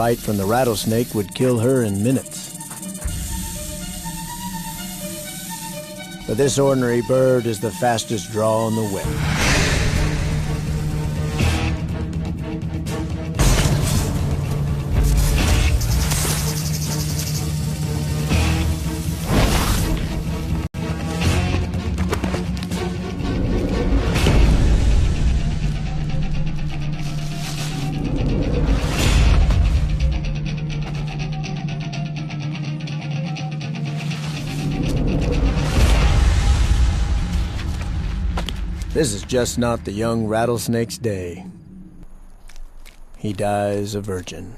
bite from the rattlesnake would kill her in minutes. But this ornery bird is the fastest draw on the web. This is just not the young rattlesnake's day. He dies a virgin.